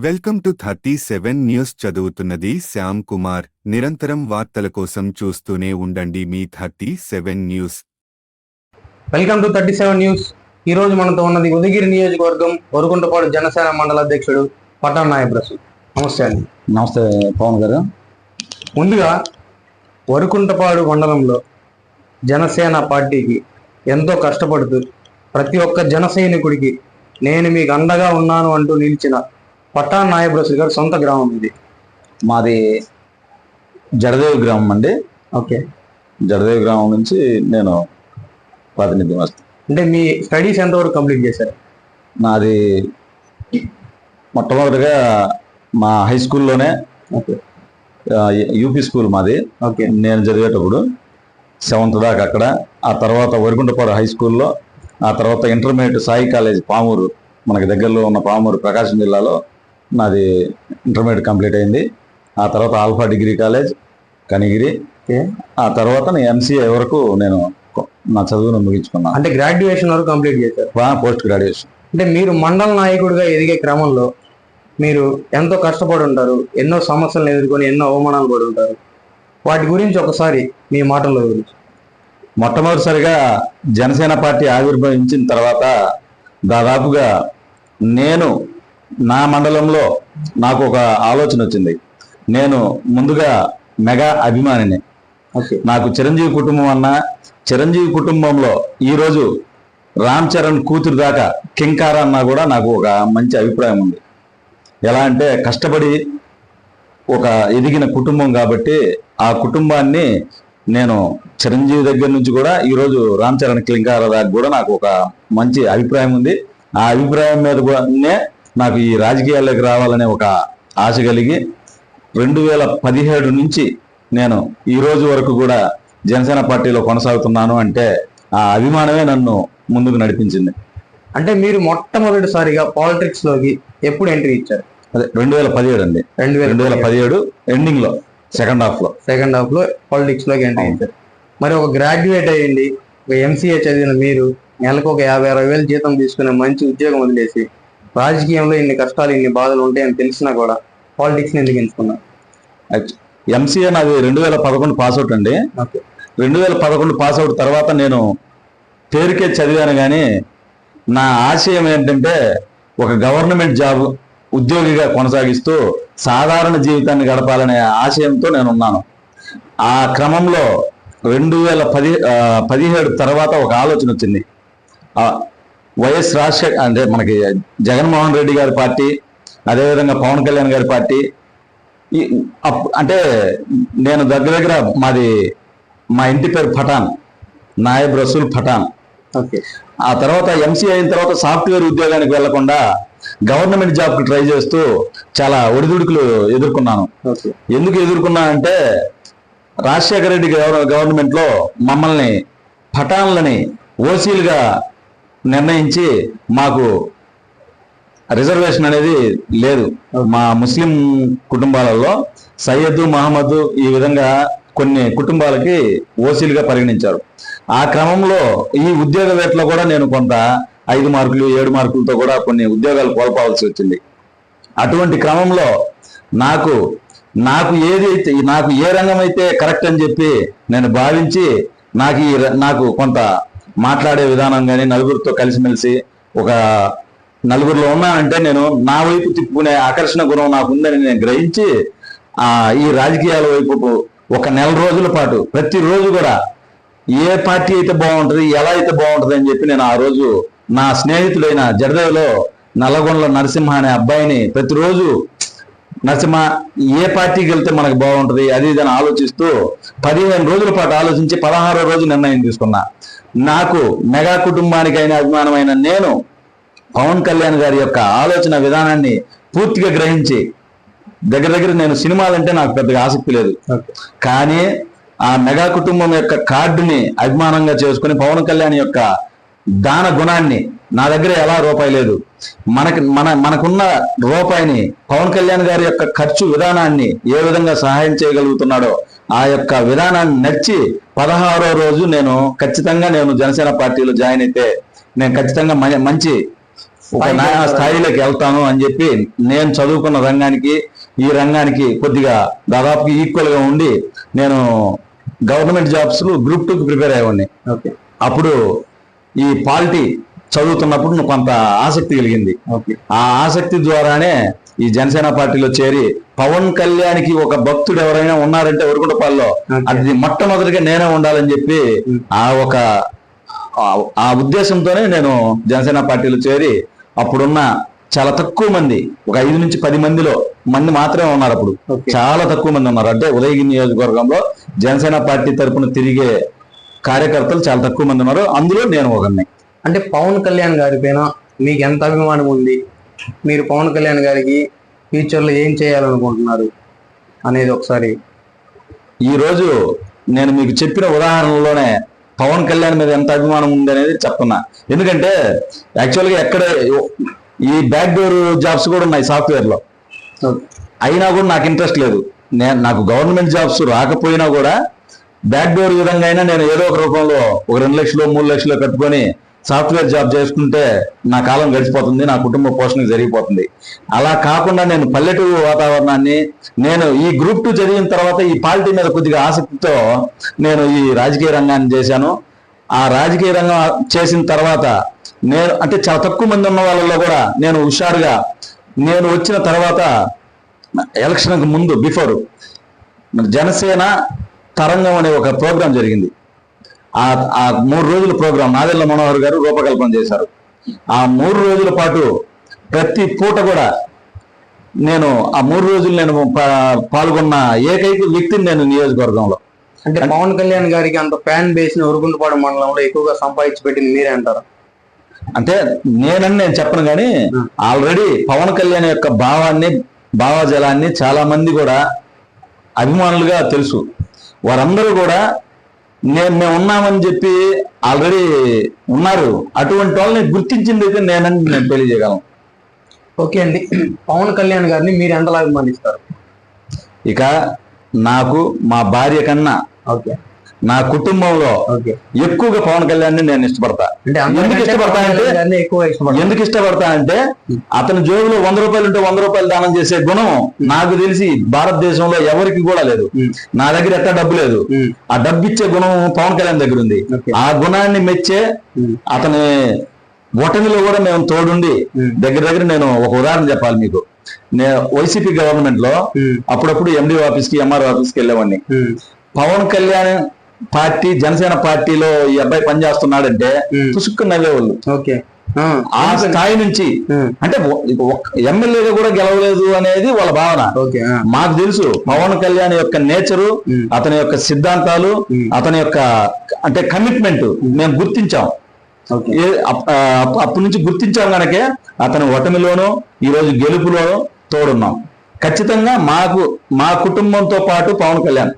Welcome to 37 news. చదువుతున్నది శ్యామ్ కుమార్. నిరంతరం వార్తల కోసం చూస్తూనే ఉండండి మీ 37 న్యూస్. Welcome to 37 news. ఈ రోజు మనతో ఉన్నది ఉదయగిరి నియోజకవర్గం వరుకుంటపాడు జనసేన మండల అధ్యక్షుడు పటాన్ నాయబ్రసు. నమస్తే అండి. నమస్తే పవన్ గారు. ముందుగా వరుకుంటపాడు మండలంలో జనసేన పార్టీకి ఎంతో కష్టపడుతూ ప్రతి ఒక్క జన సైనికుడికి నేను మీకు అండగా ఉన్నాను అంటూ నిలిచిన పటాన్ నాయబ్రసు గారు సొంత గ్రామం ఇది. మాది జడదేవి గ్రామం అండి. ఓకే, జడదేవి గ్రామం నుంచి నేను ప్రాతినిధ్యం వస్తాను. అంటే మీ స్టడీస్ ఎంతవరకు కంప్లీట్ చేశారు? నాది మొట్టమొదటిగా మా హై స్కూల్లోనే, యూపీ స్కూల్ మాది. ఓకే, నేను చదివేటప్పుడు 7th దాకా అక్కడ. ఆ తర్వాత వరిగుంటపాడు హై స్కూల్లో, ఆ తర్వాత ఇంటర్మీడియట్ సాయి కాలేజ్ పామూరు, మనకి దగ్గరలో ఉన్న పామూరు, ప్రకాశం జిల్లాలో నాది ఇంటర్మీడియట్ కంప్లీట్ అయింది. ఆ తర్వాత ఆల్ఫా డిగ్రీ కాలేజ్ కనిగిరి. ఆ తర్వాత నేను ఎంసీఏ వరకు నేను నా చదువును ముగించుకున్నాను. అంటే గ్రాడ్యుయేషన్ వరకు కంప్లీట్ చేశారు? Post graduation. అంటే మీరు మండల నాయకుడిగా ఎదిగే క్రమంలో మీరు ఎంతో కష్టపడి ఉంటారు, ఎన్నో సమస్యలను ఎదుర్కొని ఎన్నో అవమానాలు పడి ఉంటారు. వాటి గురించి ఒకసారి మీ మాటల్లో గురించి. మొట్టమొదటిసారిగా జనసేన పార్టీ ఆవిర్భవించిన తర్వాత దాదాపుగా నేను నా మండలంలో నాకు ఒక ఆలోచన వచ్చింది. నేను ముందుగా మెగా అభిమానిని. నాకు చిరంజీవి కుటుంబం అన్నా, చిరంజీవి కుటుంబంలో ఈరోజు రామ్ చరణ్ కూతురు దాకా కింకార అన్నా కూడా నాకు ఒక మంచి అభిప్రాయం ఉంది. ఎలా అంటే కష్టపడి ఒక ఎదిగిన కుటుంబం కాబట్టి ఆ కుటుంబాన్ని నేను చిరంజీవి దగ్గర నుంచి కూడా ఈరోజు రామ్ చరణ్ కింకార దాకా కూడా నాకు ఒక మంచి అభిప్రాయం ఉంది. ఆ అభిప్రాయం మీద కూడా నాకు ఈ రాజకీయాల్లోకి రావాలనే ఒక ఆశ కలిగి 2017 నుంచి నేను ఈ రోజు వరకు కూడా జనసేన పార్టీలో కొనసాగుతున్నాను. అంటే ఆ అభిమానమే నన్ను ముందుకు నడిపించింది. అంటే మీరు మొట్టమొదటిసారిగా పాలిటిక్స్ లోకి ఎప్పుడు ఎంట్రీ ఇచ్చారు? అదే 2017 అండి. 2017 ఎండింగ్ లో, సెకండ్ హాఫ్ లో పాలిటిక్స్ లోకి ఎంట్రీ ఇచ్చారు. మరి ఒక గ్రాడ్యుయేట్ అయ్యింది, ఒక ఎంసీఏ చదివిన మీరు నెలకు ఒక 50-60 వేలు జీతం తీసుకునే మంచి ఉద్యోగం వదిలేసి రాజకీయంలో ఇన్ని కష్టాలు ఇన్ని బాధలు ఉంటాయని తెలిసినా కూడా పాలిటిక్స్ ని ఎందుకు ఎంచుకున్నారు? ఎంసీఏ నాది 2011 పాస్అవుట్ అండి. 2011 పాస్అవుట్ తర్వాత నేను పేరుకే చదివాను, కానీ నా ఆశయం ఏంటంటే ఒక గవర్నమెంట్ జాబ్ ఉద్యోగిగా కొనసాగిస్తూ సాధారణ జీవితాన్ని గడపాలనే ఆశయంతో నేను ఉన్నాను. ఆ క్రమంలో 2017 తర్వాత ఒక ఆలోచన వచ్చింది. వైఎస్ రాజశేఖర్ అంటే మనకి జగన్మోహన్ రెడ్డి గారి పార్టీ, అదేవిధంగా పవన్ కళ్యాణ్ గారి పార్టీ. అంటే నేను దగ్గర మాది మా ఇంటి పేరు పఠాన్, నాయబ్ రసూల్ పఠాన్. ఆ తర్వాత ఎంసీ అయిన తర్వాత సాఫ్ట్వేర్ ఉద్యోగానికి వెళ్లకుండా గవర్నమెంట్ జాబ్కి ట్రై చేస్తూ చాలా ఒడిదుడుకులు ఎదుర్కొన్నాను. ఎందుకు ఎదుర్కొన్నానంటే రాజశేఖర రెడ్డి గవర్నమెంట్ లో మమ్మల్ని పఠాన్లని ఓసీలుగా నిర్ణయించి మాకు రిజర్వేషన్ అనేది లేదు. మా ముస్లిం కుటుంబాలలో సయ్యద్, మహమ్మద్ ఈ విధంగా కొన్ని కుటుంబాలకి ఓసీలుగా పరిగణించారు. ఆ క్రమంలో ఈ ఉద్యోగ వేటలో కూడా నేను కొంత 5 మార్కులు 7 మార్కులతో కూడా కొన్ని ఉద్యోగాలు కోల్పోవాల్సి వచ్చింది. అటువంటి క్రమంలో నాకు ఏ రంగం అయితే కరెక్ట్ అని చెప్పి నేను భావించి నాకు కొంత మాట్లాడే విధానం కానీ, నలుగురితో కలిసిమెలిసి ఒక నలుగురిలో ఉన్నానంటే నేను నా వైపు తిప్పుకునే ఆకర్షణ గుణం నాకు ఉందని నేను గ్రహించి ఈ రాజకీయాల వైపు ఒక నెల రోజుల పాటు ప్రతిరోజు కూడా ఏ పార్టీ అయితే బాగుంటుంది, ఎలా అయితే బాగుంటుంది అని చెప్పి నేను ఆ రోజు నా స్నేహితుడైన జడదేవిలో నల్లగొండల నరసింహ అనే అబ్బాయిని ప్రతిరోజు నరసింహ ఏ పార్టీకి వెళ్తే మనకు బాగుంటుంది అది ఇదని ఆలోచిస్తూ 15 రోజుల పాటు ఆలోచించి 16వ రోజు నిర్ణయం తీసుకున్నా. నాకు మెగా కుటుంబానికైన అభిమానమైన నేను పవన్ కళ్యాణ్ గారి యొక్క ఆలోచన విధానాన్ని పూర్తిగా గ్రహించి దగ్గర నేను సినిమాలంటే నాకు పెద్దగా ఆసక్తి లేదు, కానీ ఆ మెగా కుటుంబం యొక్క కార్డుని అభిమానంగా చేసుకుని పవన్ కళ్యాణ్ యొక్క దాన గుణాన్ని, నా దగ్గర ఎలా రూపాయి లేదు, మనకున్న రూపాయిని పవన్ కళ్యాణ్ గారి యొక్క ఖర్చు విధానాన్ని ఏ విధంగా సహాయం చేయగలుగుతున్నాడో ఆ యొక్క విధానాన్ని నచ్చి 16వ రోజు నేను ఖచ్చితంగా జనసేన పార్టీలో జాయిన్ అయితే నేను ఖచ్చితంగా మంచి ఒక స్థాయిలోకి వెళ్తాను అని చెప్పి నేను చదువుకున్న రంగానికి ఈ రంగానికి కొద్దిగా దాదాపు ఈక్వల్ గా ఉండి నేను గవర్నమెంట్ జాబ్స్ గ్రూప్ 2కి ప్రిపేర్ అయ్యేవాడిని. ఓకే. అప్పుడు ఈ పాలిటీ చదువుతున్నప్పుడు కొంత ఆసక్తి కలిగింది. ఆ ఆసక్తి ద్వారానే ఈ జనసేన పార్టీలో చేరి పవన్ కళ్యాణ్కి ఒక భక్తుడు ఎవరైనా ఉన్నారంటే వరకుంటపాల్లో అది మొట్టమొదటిగా నేనే ఉండాలని చెప్పి ఆ ఉద్దేశంతోనే నేను జనసేన పార్టీలో చేరి అప్పుడున్న చాలా తక్కువ మంది, ఒక 5 నుంచి 10 మంది మాత్రమే ఉన్నారు. అప్పుడు చాలా తక్కువ మంది ఉన్నారు. అంటే ఉదయగిరి నియోజకవర్గంలో జనసేన పార్టీ తరఫున తిరిగే కార్యకర్తలు చాలా తక్కువ మంది ఉన్నారు. అందులో నేను ఒకరిని. అంటే పవన్ కళ్యాణ్ గారి పైన మీకు ఎంత అభిమానం ఉంది, మీరు పవన్ కళ్యాణ్ గారికి ఫ్యూచర్ లో ఏం చేయాలనుకుంటున్నారు అనేది ఒకసారి. ఈ రోజు నేను మీకు చెప్పిన ఉదాహరణలోనే పవన్ కళ్యాణ్ మీద ఎంత అభిమానం ఉంది అనేది చెప్తున్నా. ఎందుకంటే యాక్చువల్గా ఎక్కడ ఈ బ్యాక్ డోర్ జాబ్స్ కూడా ఉన్నాయి సాఫ్ట్వేర్ లో, అయినా కూడా నాకు ఇంట్రెస్ట్ లేదు. నాకు గవర్నమెంట్ జాబ్స్ రాకపోయినా కూడా బ్యాక్ డోర్ విధంగా అయినా నేను ఏదో ఒక రూపంలో ఒక 2 లక్షలు 3 లక్షలు కట్టుకొని సాఫ్ట్వేర్ జాబ్ చేసుకుంటే నా కాలం గడిచిపోతుంది, నా కుటుంబ పోషణ జరిగిపోతుంది. అలా కాకుండా నేను పల్లెటూరు వాతావరణాన్ని, నేను ఈ గ్రూప్ 2 చదివిన తర్వాత ఈ పార్టీ మీద కొద్దిగా ఆసక్తితో నేను ఈ రాజకీయ రంగాన్ని చేశాను. ఆ రాజకీయ రంగం చేసిన తర్వాత నేను అంటే చాలా తక్కువ మంది ఉన్న వాళ్ళలో కూడా నేను హుషారుగా, నేను వచ్చిన తర్వాత ఎలక్షన్కి ముందు బిఫోర్ జనసేన తరంగం అనే ఒక ప్రోగ్రాం జరిగింది. ఆ 3 రోజుల ప్రోగ్రాం నాదెళ్ల మనోహర్ గారు రూపకల్పన చేశారు. ఆ 3 రోజుల పాటు ప్రతి పూట కూడా నేను ఆ 3 రోజులు నేను పాల్గొన్న ఏకైక వ్యక్తిని నేను నియోజకవర్గంలో. అంటే పవన్ కళ్యాణ్ గారికి అంత ఫ్యాన్ బేస్ ని ఉరుగుంటపాడు మండలంలో ఎక్కువగా సంపాదించి పెట్టింది మీరే అంటారా? అంటే నేను చెప్పను కానీ ఆల్రెడీ పవన్ కళ్యాణ్ యొక్క భావజలాన్ని చాలా మంది కూడా అభిమానులుగా తెలుసు. వారందరూ కూడా మేము ఉన్నామని చెప్పి ఆల్రెడీ ఉన్నారు. అటువంటి వాళ్ళని గుర్తించింది అయితే నేను తెలియజేయగలను. ఓకే అండి, పవన్ కళ్యాణ్ గారిని మీరు ఎంతలా అభిమానిస్తారు? ఇక నాకు మా భార్య కన్నా నా కుటుంబంలో ఎక్కువగా పవన్ కళ్యాణ్ నేను ఇష్టపడతా. ఎందుకు ఇష్టపడతా అంటే అతని జోబులో 100 రూపాయలు ఉంటే 100 రూపాయలు దానం చేసే గుణం నాకు తెలిసి భారతదేశంలో ఎవరికి కూడా లేదు. నా దగ్గర ఎట్లా డబ్బు లేదు, ఆ డబ్బు ఇచ్చే గుణం పవన్ కళ్యాణ్ దగ్గర ఉంది. ఆ గుణాన్ని మెచ్చే అతని ఓటమిలో కూడా మేము తోడుండి దగ్గర నేను ఒక ఉదాహరణ చెప్పాలి మీకు. నేను వైసీపీ గవర్నమెంట్ లో అప్పుడప్పుడు ఎండి ఆఫీస్కి ఎంఆర్ఓ ఆఫీస్కి వెళ్ళేవాడిని. పవన్ కళ్యాణ్ పార్టీ జనసేన పార్టీలో ఈ అబ్బాయి పనిచేస్తున్నాడంటే పుసుక్కు నవ్వేవాళ్ళు. ఆ స్థాయి నుంచి అంటే ఎమ్మెల్యేగా కూడా గెలవలేదు అనేది వాళ్ళ భావన. మాకు తెలుసు పవన్ కళ్యాణ్ యొక్క నేచరు, అతని యొక్క సిద్ధాంతాలు, అతని యొక్క అంటే కమిట్మెంట్ మేము గుర్తించాం. అప్పటి నుంచి గుర్తించాం కనుకే అతని ఓటమిలోనూ ఈ రోజు గెలుపులోనూ తోడున్నాం. ఖచ్చితంగా మా కుటుంబంతో పాటు పవన్ కళ్యాణ్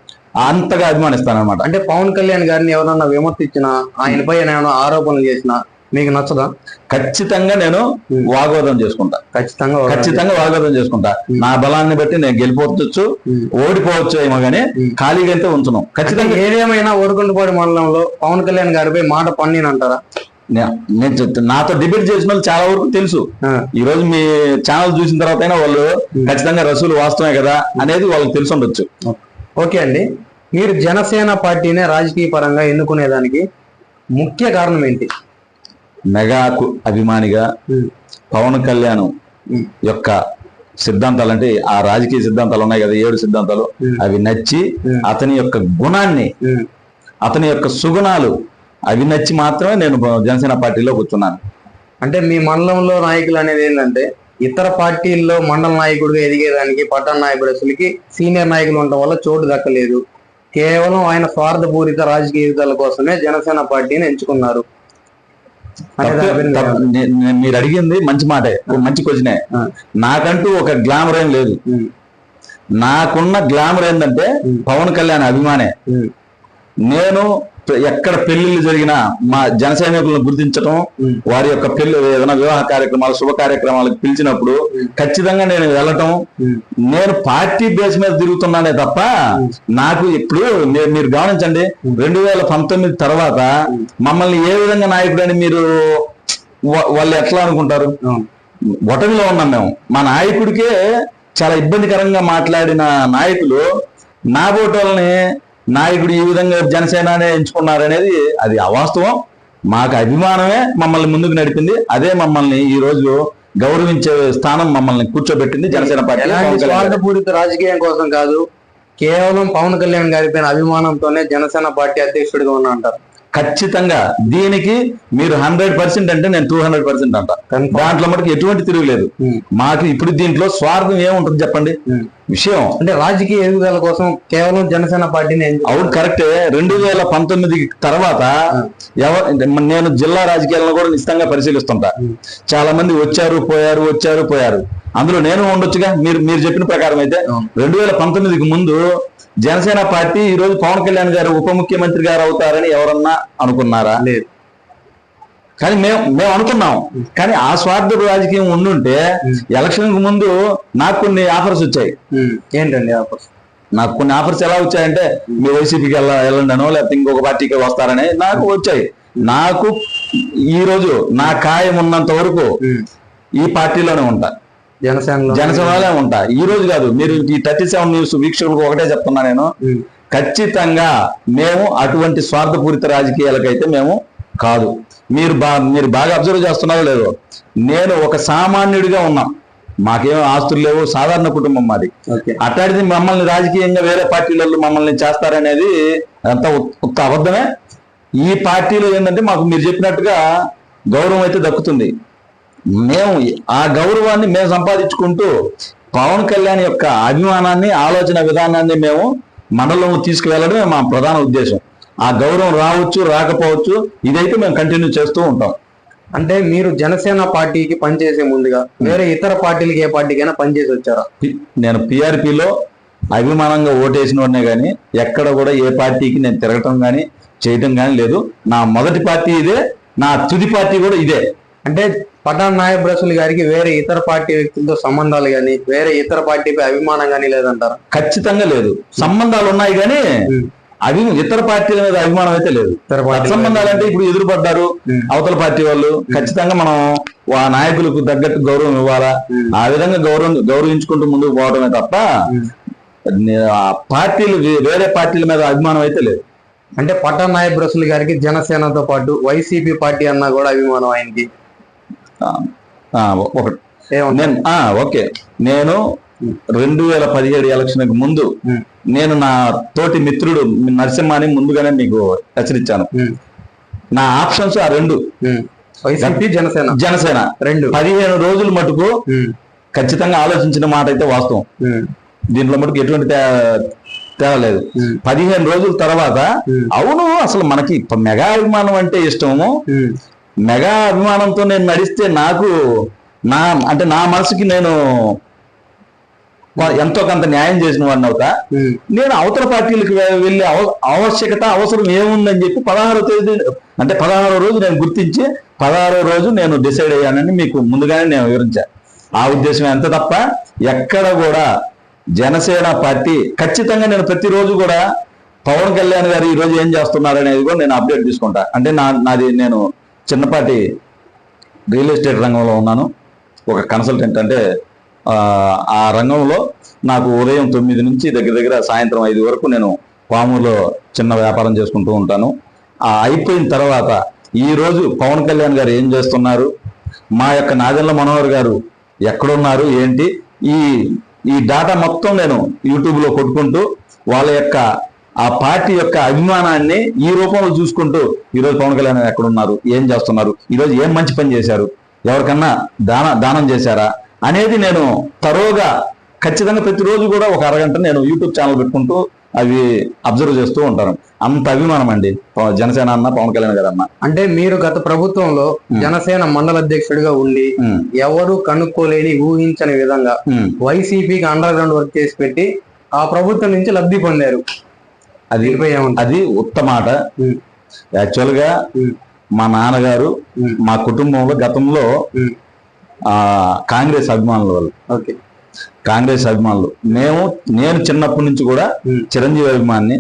అంతగా అభిమానిస్తాను అనమాట. అంటే పవన్ కళ్యాణ్ గారిని ఎవరన్నా విమర్శించినా, ఆయనపై ఏమైనా ఆరోపణలు చేసినా మీకు నచ్చదా? ఖచ్చితంగా నేను వాగ్వాదం చేసుకుంటా. ఖచ్చితంగా వాగ్వాదం చేసుకుంటా. నా బలాన్ని బట్టి నేను గెలిపోవచ్చు, ఓడిపోవచ్చు ఏమో కానీ ఖాళీగా అయితే ఉంచున్నాం. ఖచ్చితంగా ఏదేమైనా వరకుంటపాడు మండలంలో పవన్ కళ్యాణ్ గారిపై మాట పన్నినంటారా? నేను నాతో డిబేట్ చేసిన వాళ్ళు చాలా వరకు తెలుసు. ఈ రోజు మీ ఛానల్ చూసిన తర్వాత అయినా వాళ్ళు ఖచ్చితంగా రసూలు వాస్తవమే కదా అనేది వాళ్ళకి తెలిసి ఉండొచ్చు. ఓకే అండి, మీరు జనసేన పార్టీనే రాజకీయ పరంగా ఎన్నుకునేదానికి ముఖ్య కారణం ఏంటి? మెగా అభిమానిగా పవన్ కళ్యాణ్ యొక్క సిద్ధాంతాలు అంటే ఆ రాజకీయ సిద్ధాంతాలు ఉన్నాయి కదా, 7 సిద్ధాంతాలు, అవి నచ్చి అతని యొక్క గుణాన్ని, అతని యొక్క సుగుణాలు అవి నచ్చి మాత్రమే నేను జనసేన పార్టీలో కూర్చున్నాను. అంటే మీ మండలంలో నాయకులు అనేది ఏంటంటే ఇతర పార్టీల్లో మండల నాయకుడిగా ఎదిగేదానికి పట్టణ నాయకుడు అసలుకి సీనియర్ నాయకులు ఉండటం వల్ల చోటు దక్కలేదు. కేవలం ఆయన స్వార్థపూరిత రాజకీయ జీవితాల కోసమే జనసేన పార్టీని ఎంచుకున్నారు. మీరు అడిగింది మంచి మాటే, మంచి క్వశ్చనే. నాకంటూ ఒక గ్లామర్ ఏం లేదు. నాకున్న గ్లామర్ ఏంటంటే పవన్ కళ్యాణ్ అభిమానే. నేను ఎక్కడ పెళ్లిళ్ళు జరిగినా మా జన సైనికులను గుర్తించడం, వారి యొక్క పెళ్లి ఏదైనా వివాహ కార్యక్రమాలు, శుభ కార్యక్రమాలకు పిలిచినప్పుడు ఖచ్చితంగా నేను వెళ్ళటం. నేను పార్టీ బేస్ మీద తిరుగుతున్నానే తప్ప నాకు ఇప్పుడు మీరు గమనించండి, 2019 తర్వాత మమ్మల్ని ఏ విధంగా నాయకుడని మీరు వాళ్ళు ఎట్లా అనుకుంటారు? ఒటమిలో ఉన్నాం మేము. మా నాయకుడికే చాలా ఇబ్బందికరంగా మాట్లాడిన నాయకులు నా ఓటర్లని నాయకుడు ఈ విధంగా జనసేననే ఎంచుకున్నారనేది అది అవాస్తవం. మాకు అభిమానమే మమ్మల్ని ముందుకు నడిపింది. అదే మమ్మల్ని ఈ రోజు గౌరవించే స్థానం మమ్మల్ని కూర్చోబెట్టింది జనసేన పార్టీ. స్వార్థపూరిత రాజకీయం కోసం కాదు, కేవలం పవన్ కళ్యాణ్ గారిపైన అభిమానంతోనే జనసేన పార్టీ అధ్యక్షుడిగా ఉన్నా అంటారు. ఖచ్చితంగా దీనికి మీరు 100% అంటే నేను 200% అంట. దాంట్లో మటుకు ఎటువంటి తిరుగులేదు. మాకు ఇప్పుడు దీంట్లో స్వార్థం ఏముంటుంది చెప్పండి? విషయం అంటే రాజకీయ ఎదుగుదల కోసం కేవలం జనసేన పార్టీని. అవును, కరెక్టే. 2019 తర్వాత నేను జిల్లా రాజకీయాలను కూడా నిశ్చితంగా పరిశీలిస్తుంటా. చాలా మంది వచ్చారు పోయారు. అందులో నేను ఉండొచ్చుగా. మీరు చెప్పిన ప్రకారం అయితే 2019కి ముందు జనసేన పార్టీ ఈ రోజు పవన్ కళ్యాణ్ గారు ఉప ముఖ్యమంత్రి గారు అవుతారని ఎవరన్నా అనుకున్నారా? లేదు. కానీ మేము అనుకున్నాం. కానీ ఆ స్వార్థ రాజకీయం ఉండుంటే ఎలక్షన్ కు ముందు నాకు కొన్ని ఆఫర్స్ వచ్చాయి. ఏంటండి ఆఫర్స్? నాకు కొన్ని ఆఫర్స్ ఎలా వచ్చాయంటే మీ వైసీపీకి వెళ్ళండి అనో లేకపోతే ఇంకొక పార్టీకి వస్తారని నాకు వచ్చాయి. నాకు ఈ రోజు నా ఖాయం ఉన్నంత వరకు ఈ పార్టీలోనే ఉంటా, జనసేనలోనే ఉంటా. ఈ రోజు కాదు, మీరు ఈ 37 న్యూస్ వీక్షకులకు ఒకటే చెప్తున్నా నేను, ఖచ్చితంగా మేము అటువంటి స్వార్థపూరిత రాజకీయాలకైతే మేము కాదు. మీరు బాగా అబ్జర్వ్ చేస్తున్నారో లేదో, నేను ఒక సామాన్యుడిగా ఉన్నా, మాకేమో ఆస్తులు లేవు, సాధారణ కుటుంబం మాది. అట్లాంటిది మమ్మల్ని రాజకీయంగా వేరే పార్టీలలో మమ్మల్ని చేస్తారనేది అంతా ఒక్క అబద్ధమే. ఈ పార్టీలో ఏంటంటే మాకు మీరు చెప్పినట్టుగా గౌరవం అయితే దక్కుతుంది. మేము ఆ గౌరవాన్ని మేము సంపాదించుకుంటూ పవన్ కళ్యాణ్ యొక్క అభిమానాన్ని, ఆలోచన విధానాన్ని మేము మనలో తీసుకువెళ్ళడమే మా ప్రధాన ఉద్దేశం. ఆ గౌరవం రావచ్చు రాకపోవచ్చు, ఇదైతే మేము కంటిన్యూ చేస్తూ ఉంటాం. అంటే మీరు జనసేన పార్టీకి పనిచేసే ముందుగా వేరే ఇతర పార్టీలకి ఏ పార్టీకైనా పనిచేసి వచ్చారా? నేను పిఆర్పిలో అభిమానంగా ఓటేసిన వాడినే కానీ ఎక్కడ కూడా ఏ పార్టీకి నేను తిరగటం కానీ చేయటం కానీ లేదు. నా మొదటి పార్టీ ఇదే, నా తుది పార్టీ కూడా ఇదే. అంటే పఠాన్ నాయబ్ రసూల్ గారికి వేరే ఇతర పార్టీ వ్యక్తులతో సంబంధాలు గానీ వేరే ఇతర పార్టీపై అభిమానం గానీ లేదంటారా? ఖచ్చితంగా లేదు. సంబంధాలు ఉన్నాయి కానీ ఇతర పార్టీల మీద అభిమానం అయితే లేదు. సంబంధాలు అంటే ఇప్పుడు ఎదురుపడ్డారు అవతల పార్టీ వాళ్ళు, ఖచ్చితంగా మనం ఆ నాయకులకు తగ్గట్టు గౌరవం ఇవ్వాలా, ఆ విధంగా గౌరవించుకుంటూ ముందుకు పోవడమే తప్ప పార్టీలు వేరే పార్టీల మీద అభిమానం అయితే లేదు. అంటే పఠాన్ నాయబ్ రసూల్ గారికి జనసేనతో పాటు వైసీపీ పార్టీ అన్నా కూడా అభిమానం ఆయనకి. ఓకే, నేను 2017 ఎలక్షన్ ముందు నేను నా తోటి మిత్రుడు నరసింహాని ముందుగానే మీకు హెచ్చరించాను. నా ఆప్షన్స్ ఆ రెండు, వైసీపీ జనసేన 15 రోజులు మటుకు ఖచ్చితంగా ఆలోచించిన మాట అయితే వాస్తవం. దీంట్లో మటుకు ఎటువంటి తేడా లేదు. 15 రోజుల తర్వాత అవును అసలు మనకి మెగా అభిమానం అంటే ఇష్టము, మెగా అభిమానంతో నేను నడిస్తే నాకు నా మనసుకి నేను ఎంతో కొంత న్యాయం చేసిన వాడిని అవుతా. నేను అవతల పార్టీలకు వెళ్ళే అవసరం ఏముందని చెప్పి 16వ రోజు నేను గుర్తించి 16వ రోజు నేను డిసైడ్ అయ్యానని మీకు ముందుగానే నేను వివరించా. ఆ ఉద్దేశం ఎంత తప్ప ఎక్కడ కూడా జనసేన పార్టీ ఖచ్చితంగా నేను ప్రతిరోజు కూడా పవన్ కళ్యాణ్ గారు ఈ రోజు ఏం చేస్తున్నారు అనేది కూడా నేను అప్డేట్ తీసుకుంటా. అంటే నేను చిన్నపాటి రియల్ ఎస్టేట్ రంగంలో ఉన్నాను, ఒక కన్సల్టెంట్. అంటే ఆ రంగంలో నాకు ఉదయం 9 నుంచి దగ్గర సాయంత్రం 5 వరకు నేను పామూరులో చిన్న వ్యాపారం చేసుకుంటూ ఉంటాను. అయిపోయిన తర్వాత ఈ రోజు పవన్ కళ్యాణ్ గారు ఏం చేస్తున్నారు, మా యొక్క నాదెండ్ల మనోహర్ గారు ఎక్కడున్నారు ఏంటి, ఈ డాటా మొత్తం నేను యూట్యూబ్లో కొట్టుకుంటూ వాళ్ళ యొక్క ఆ పార్టీ యొక్క అభిమానాన్ని ఈ రూపంలో చూసుకుంటూ ఈరోజు పవన్ కళ్యాణ్ ఎక్కడున్నారు, ఏం చేస్తున్నారు, ఈరోజు ఏం మంచి పని చేశారు, ఎవరికన్నా దానం చేశారా అనేది నేను తరోగా ఖచ్చితంగా ప్రతిరోజు కూడా ఒక అరగంట నేను యూట్యూబ్ ఛానల్ పెట్టుకుంటూ అవి అబ్జర్వ్ చేస్తూ ఉంటాను. అంత అభిమానం అండి జనసేన అన్న పవన్ కళ్యాణ్ గారు అన్న. అంటే మీరు గత ప్రభుత్వంలో జనసేన మండల అధ్యక్షుడిగా ఉండి ఎవరు కనుక్కోలేని ఊహించని విధంగా వైసీపీకి అండర్ గ్రౌండ్ వర్క్ చేసి పెట్టి ఆ ప్రభుత్వం నుంచి లబ్ధి పొందారు. అది ఉత్తమాట. యాక్చువల్ గా మా నాన్నగారు మా కుటుంబంలో గతంలో కాంగ్రెస్ అభిమానుల వాళ్ళు, కాంగ్రెస్ అభిమానులు. నేను చిన్నప్పటి నుంచి కూడా చిరంజీవి అభిమాని.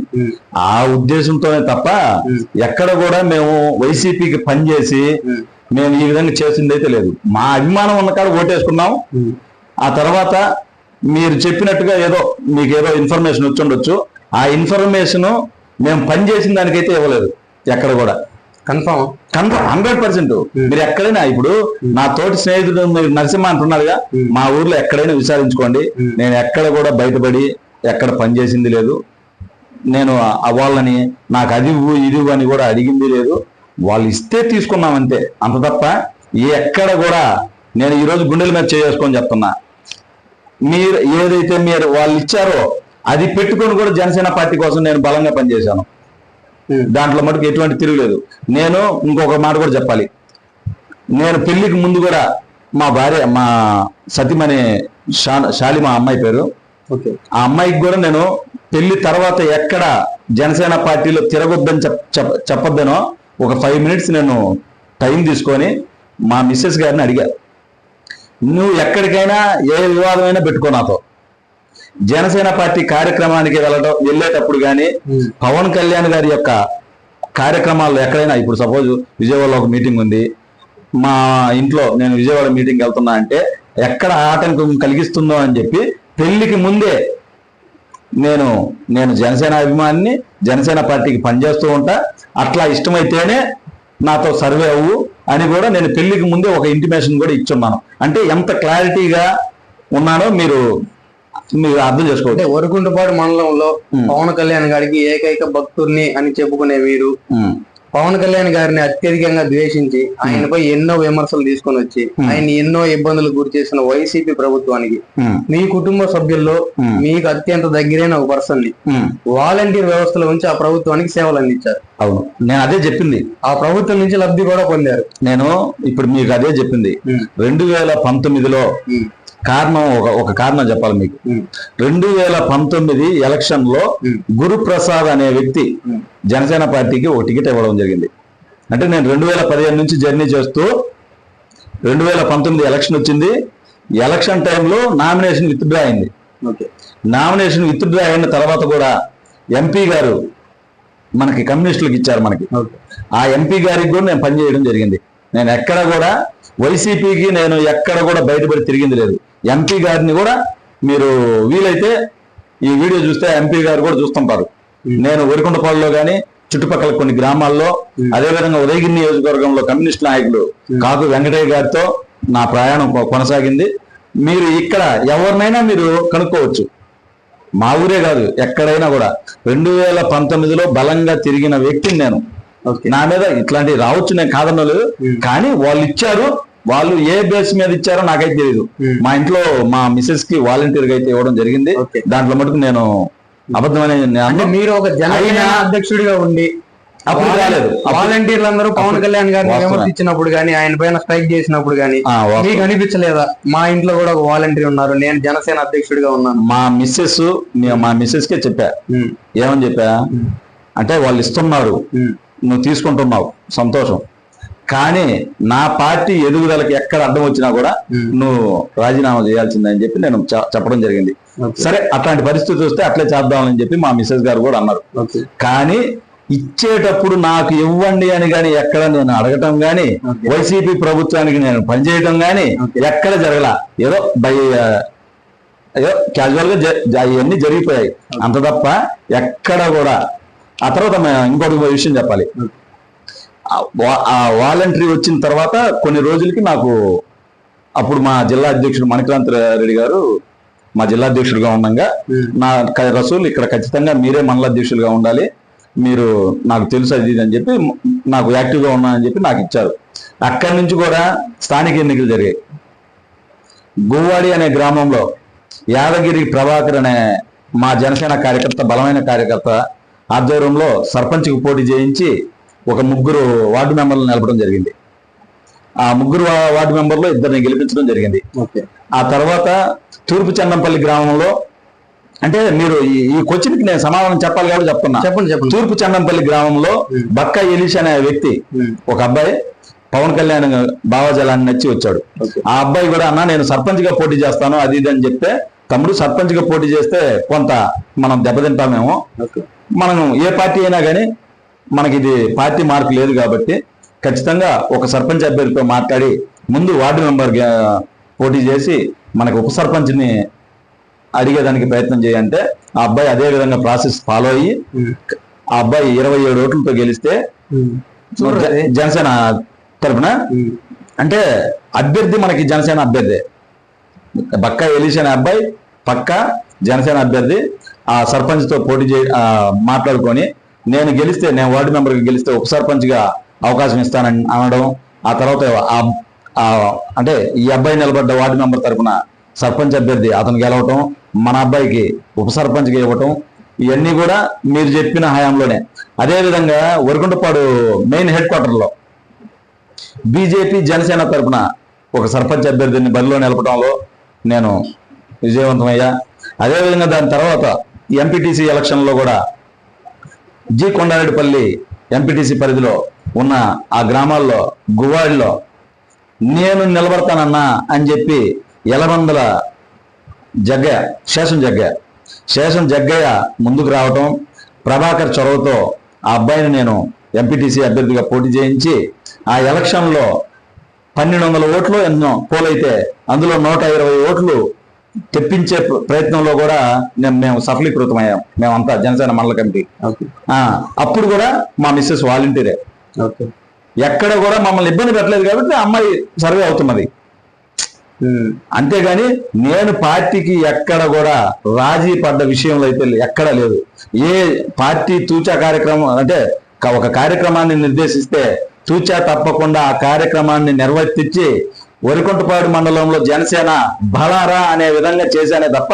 ఆ ఉద్దేశంతోనే తప్ప ఎక్కడ కూడా మేము వైసీపీకి పనిచేసి మేము ఈ విధంగా చేసింది అయితే లేదు. మా అభిమానం ఉన్న కాడ ఓటేసుకున్నాం. ఆ తర్వాత మీరు చెప్పినట్టుగా ఏదో మీకు ఏదో ఇన్ఫర్మేషన్ వచ్చి ఉండొచ్చు. ఆ ఇన్ఫర్మేషన్ మేము పనిచేసిన దానికైతే ఇవ్వలేదు ఎక్కడ కూడా. కన్ఫర్మ్ 100%. మీరు ఎక్కడైనా ఇప్పుడు నా తోటి స్నేహితుడు మీరు నరసింహ అంటున్నారుగా, మా ఊర్లో ఎక్కడైనా విచారించుకోండి. నేను ఎక్కడ కూడా బయటపడి ఎక్కడ పనిచేసింది లేదు. నేను వాళ్ళని నాకు అది ఇది అని కూడా అడిగింది లేదు. వాళ్ళు ఇస్తే తీసుకున్నామంతే, అంత తప్ప ఎక్కడ కూడా నేను ఈరోజు గుండెల మీద చేసుకొని చెప్తున్నా, మీరు ఏదైతే మీరు వాళ్ళు ఇచ్చారో అది పెట్టుకొని కూడా జనసేన పార్టీ కోసం నేను బలంగా పనిచేశాను. దాంట్లో మటుకు ఎటువంటి తిరుగులేదు. నేను ఇంకొక మాట కూడా చెప్పాలి. నేను పెళ్లికి ముందు కూడా మా భార్య, మా సతీమణి శాలిమా అమ్మాయి పేరు, ఆ అమ్మాయికి కూడా నేను పెళ్లి తర్వాత ఎక్కడ జనసేన పార్టీలో తిరగొద్దని చెప్పొద్దనో ఒక 5 minutes నేను టైం తీసుకొని మా మిస్సెస్ గారిని అడిగా, నువ్వు ఎక్కడికైనా ఏ వివాదమైనా పెట్టుకో నాతో, జనసేన పార్టీ కార్యక్రమానికి వెళ్ళేటప్పుడు కానీ పవన్ కళ్యాణ్ గారి యొక్క కార్యక్రమాల్లో ఎక్కడైనా, ఇప్పుడు సపోజ్ విజయవాడలో ఒక మీటింగ్ ఉంది, మా ఇంట్లో నేను విజయవాడ మీటింగ్కి వెళ్తున్నా అంటే ఎక్కడ ఆటంకం కలిగిస్తుందో అని చెప్పి పెళ్లికి ముందే నేను జనసేన అభిమానిని, జనసేన పార్టీకి పనిచేస్తూ ఉంటా, అట్లా ఇష్టమైతేనే నాతో సర్వే అవ్వు అని కూడా నేను పెళ్లికి ముందే ఒక ఇంటిమేషన్ కూడా ఇచ్చున్నాను. అంటే ఎంత క్లారిటీగా ఉన్నానో మీరు అర్థం చేసుకోవచ్చు. వరకుంటపాడు మండలంలో పవన్ కళ్యాణ్ గారికి ఏకైక భక్తుడిని అని చెప్పుకునే మీరు పవన్ కళ్యాణ్ గారిని అత్యధికంగా ద్వేషించి ఆయనపై ఎన్నో విమర్శలు తీసుకొని వచ్చి ఆయన ఎన్నో ఇబ్బందులు గురి చేసిన వైసీపీ ప్రభుత్వానికి మీ కుటుంబ సభ్యుల్లో మీకు అత్యంత దగ్గరైన ఒక పర్సన్ ని వాలంటీర్ వ్యవస్థలో ఉంచి ఆ ప్రభుత్వానికి సేవలు అందించారు. అవును, నేను అదే చెప్పింది. ఆ ప్రభుత్వం నుంచి లబ్ధి కూడా పొందారు. నేను ఇప్పుడు మీకు అదే చెప్పింది. 2019లో కారణం ఒక కారణం చెప్పాలి మీకు. 2019 ఎలక్షన్ లో గురుప్రసాద్ అనే వ్యక్తి జనసేన పార్టీకి ఒక టికెట్ ఇవ్వడం జరిగింది. అంటే నేను 2015 నుంచి జర్నీ చేస్తూ 2019 ఎలక్షన్ వచ్చింది. ఎలక్షన్ టైంలో నామినేషన్ విత్డ్రా అయింది. నామినేషన్ విత్డ్రా అయిన తర్వాత కూడా ఎంపీ గారు మనకి కమ్యూనిస్టులకు ఇచ్చారు మనకి. ఆ ఎంపీ గారికి కూడా నేను పనిచేయడం జరిగింది. నేను ఎక్కడ కూడా వైసీపీకి నేను ఎక్కడ కూడా బయటపడి తిరిగింది లేదు. ఎంపీ గారిని కూడా మీరు వీలైతే ఈ వీడియో చూస్తే ఎంపీ గారు కూడా చూస్తుంటారు. నేను వరికొండపాడులో కానీ చుట్టుపక్కల కొన్ని గ్రామాల్లో, అదేవిధంగా ఉదయగిరి నియోజకవర్గంలో కమ్యూనిస్ట్ నాయకుడు కాకు వెంకటయ్య గారితో నా ప్రయాణం కొనసాగింది. మీరు ఇక్కడ ఎవరినైనా మీరు కనుక్కోవచ్చు. మా ఊరే కాదు, ఎక్కడైనా కూడా 2019లో బలంగా తిరిగిన వ్యక్తిని నేను. నా మీద ఇట్లాంటివి రావచ్చు, నేను కాదనలేదు. కానీ వాళ్ళు ఇచ్చారు. వాళ్ళు ఏ బేస్ మీద ఇచ్చారో నాకైతే తెలియదు. మా ఇంట్లో మా మిసెస్ కి వాలంటీర్ గా అయితే ఇవ్వడం జరిగింది. దాంట్లో మటుకు నేను అబద్ధమైన, మీరు ఒక జనసేన అధ్యక్షుడిగా ఉండి అప్పుడు రాలేదు. వాలంటీర్లు అందరూ పవన్ కళ్యాణ్ గారిని విమర్శించినప్పుడు గానీ, ఆయన పైన స్ట్రైక్ చేసినప్పుడు గానీ మీకు అనిపించలేదా మా ఇంట్లో కూడా ఒక వాలంటీర్ ఉన్నారు, నేను జనసేన అధ్యక్షుడిగా ఉన్నాను? మా మిస్సెస్ కే చెప్పా. ఏమని చెప్పా అంటే, వాళ్ళు ఇస్తున్నారు, నువ్వు తీసుకుంటున్నావు, సంతోషం. కానీ నా పార్టీ ఎదుగుదలకి ఎక్కడ అడ్డం వచ్చినా కూడా నువ్వు రాజీనామా చేయాల్సిందని చెప్పి నేను చెప్పడం జరిగింది. సరే, అట్లాంటి పరిస్థితి వస్తే అట్లే చేద్దామని చెప్పి మా మిస్సెస్ గారు కూడా అన్నారు. కానీ ఇచ్చేటప్పుడు నాకు ఇవ్వండి అని కానీ ఎక్కడ నేను అడగటం గాని, వైసీపీ ప్రభుత్వానికి నేను పనిచేయటం గాని ఎక్కడ జరగల. ఏదో క్యాజువల్ గా ఇవన్నీ జరిగిపోయాయి, అంత తప్ప ఎక్కడ కూడా. ఆ తర్వాత ఇంకొక విషయం చెప్పాలి. ఆ వాలంటరీ వచ్చిన తర్వాత కొన్ని రోజులకి నాకు, అప్పుడు మా జిల్లా అధ్యక్షుడు మణికాంత్ రెడ్డి గారు మా జిల్లా అధ్యక్షుడిగా ఉండగా, నా రసూల్ ఇక్కడ ఖచ్చితంగా మీరే మండల అధ్యక్షులుగా ఉండాలి, మీరు నాకు తెలుసు అది అని చెప్పి నాకు యాక్టివ్గా ఉన్నానని చెప్పి నాకు ఇచ్చారు. అక్కడి నుంచి కూడా స్థానిక ఎన్నికలు జరిగాయి. గువ్వాడి అనే గ్రామంలో యాదగిరి ప్రభాకర్ అనే మా జనసేన కార్యకర్త, బలమైన కార్యకర్త ఆధ్వర్యంలో సర్పంచ్కి పోటీ చేయించి ఒక 3 వార్డు మెంబర్లు నిలపడం జరిగింది. ఆ 3 వార్డు మెంబర్లు 2 గెలిపించడం జరిగింది. ఆ తర్వాత తూర్పు చెన్నంపల్లి గ్రామంలో, అంటే మీరు ఈ క్వశ్చన్కి నేను సమాధానం చెప్పాలి కాబట్టి చెప్తున్నా. చెప్పండి. తూర్పు చెన్నంపల్లి గ్రామంలో బక్క ఎలీష్ అనే వ్యక్తి, ఒక అబ్బాయి పవన్ కళ్యాణ్ భావజలాన్ని నచ్చి వచ్చాడు. ఆ అబ్బాయి కూడా, అన్న నేను సర్పంచ్ గా పోటీ చేస్తాను అది ఇది అని చెప్తే, తమ్ముడు సర్పంచ్ గా పోటీ చేస్తే కొంత మనం దెబ్బతింటామేమో, మనం ఏ పార్టీ అయినా కానీ మనకి ఇది పార్టీ మార్పు లేదు కాబట్టి ఖచ్చితంగా ఒక సర్పంచ్ అభ్యర్థితో మాట్లాడి ముందు వార్డు మెంబర్ పోటీ చేసి మనకు ఉప సర్పంచ్ని అడిగేదానికి ప్రయత్నం చేయంటే ఆ అబ్బాయి అదే విధంగా ప్రాసెస్ ఫాలో అయ్యి ఆ అబ్బాయి 27 ఓట్లతో గెలిస్తే జనసేన తరపున అంటే అభ్యర్థి మనకి జనసేన అభ్యర్థి బక్కా ఎలీష్ అనే అబ్బాయి పక్కా జనసేన అభ్యర్థి ఆ సర్పంచ్ తో పోటీ మాట్లాడుకొని నేను గెలిస్తే నేను వార్డు మెంబర్కి గెలిస్తే ఉప సర్పంచ్ గా అవకాశం ఇస్తానని అనడం ఆ తర్వాత అంటే ఈ అబ్బాయి నిలబడ్డ వార్డు మెంబర్ తరపున సర్పంచ్ అభ్యర్థి అతను గెలవటం మన అబ్బాయికి ఉప సర్పంచ్గా ఇవ్వటం ఇవన్నీ కూడా మీరు చెప్పిన హయాంలోనే. అదేవిధంగా వరకుంటపాడు మెయిన్ హెడ్ క్వార్టర్లో బీజేపీ జనసేన తరపున ఒక సర్పంచ్ అభ్యర్థిని బరిలో నిలపడంలో నేను విజయవంతమయ్యా. అదేవిధంగా దాని తర్వాత ఎంపీటీసీ ఎలక్షన్లో కూడా జి కొండారెడ్డిపల్లి ఎంపీటీసీ పరిధిలో ఉన్న ఆ గ్రామాల్లో గువ్వాడిలో నేను నిలబడతానన్నా అని చెప్పి ఎలమందల జగ్గయ్య శేషం జగ్గయ్య ముందుకు రావటం ప్రభాకర్ చొరవతో ఆ అబ్బాయిని నేను ఎంపీటీసీ అభ్యర్థిగా పోటీ చేయించి ఆ ఎలక్షన్లో 1200 ఓట్లు ఎన్నో పోలైతే అందులో 120 ఓట్లు తెప్పించే ప్రయత్నంలో కూడా మేము సఫలీకృతమయ్యాం. మేమంతా జనసేన మండల కమిటీ. అప్పుడు కూడా మా మిస్సెస్ వాలంటీరే, ఎక్కడ కూడా మమ్మల్ని ఇబ్బంది పెట్టలేదు కాబట్టి అమ్మాయి సర్వే అవుతున్నది. అంతేగాని నేను పార్టీకి ఎక్కడ కూడా రాజీ పడ్డ విషయంలో అయితే ఎక్కడా లేదు. ఏ పార్టీ తూచా కార్యక్రమం అంటే ఒక కార్యక్రమాన్ని నిర్దేశిస్తే తూచా తప్పకుండా ఆ కార్యక్రమాన్ని నిర్వర్తించి వరికుంటపాడు మండలంలో జనసేన బలారా అనే విధంగా చేశానే తప్ప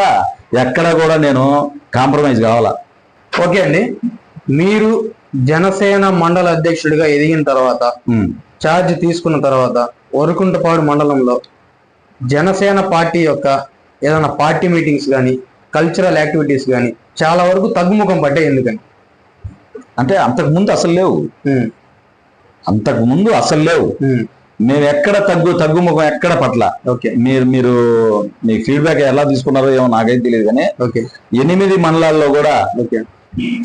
ఎక్కడ కూడా నేను కాంప్రమైజ్ కావాలా. ఓకే అండి, మీరు జనసేన మండల అధ్యక్షుడిగా ఎదిగిన తర్వాత ఛార్జ్ తీసుకున్న తర్వాత వరకుంటపాడు మండలంలో జనసేన పార్టీ యొక్క ఏదైనా పార్టీ మీటింగ్స్ కానీ కల్చరల్ యాక్టివిటీస్ కానీ చాలా వరకు తగ్గుముఖం పడ్డాయి. ఎందుకని అంటే అంతకుముందు అసలు లేవు. మేము ఎక్కడ తగ్గుముఖం ఎక్కడ పట్ల. ఓకే, మీరు మీ ఫీడ్బ్యాక్ ఎలా తీసుకున్నారో ఏమో నాకైతే తెలియదు కానీ 8 మండలాల్లో కూడా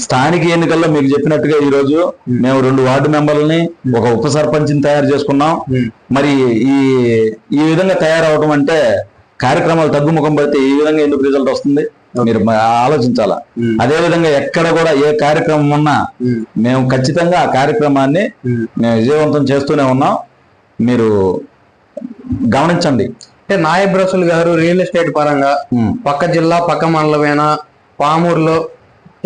స్థానిక ఎన్నికల్లో మీకు చెప్పినట్టుగా ఈ రోజు మేము 2 వార్డు మెంబర్లని ఒక ఉప సర్పంచ్ని తయారు చేసుకున్నాం. మరి ఈ విధంగా తయారవడం అంటే కార్యక్రమాలు తగ్గుముఖం పడితే ఈ విధంగా ఎందుకు రిజల్ట్ వస్తుంది మీరు ఆలోచించాలా. అదే విధంగా ఎక్కడ కూడా ఏ కార్యక్రమం ఉన్నా మేము ఖచ్చితంగా ఆ కార్యక్రమాన్ని మేము విజయవంతం చేస్తూనే ఉన్నాం. మీరు గమనించండి. అంటే నాయబ్ రసూల్ గారు రియల్ ఎస్టేట్ పరంగా పక్క జిల్లా పక్క మండలమైన పామూరులో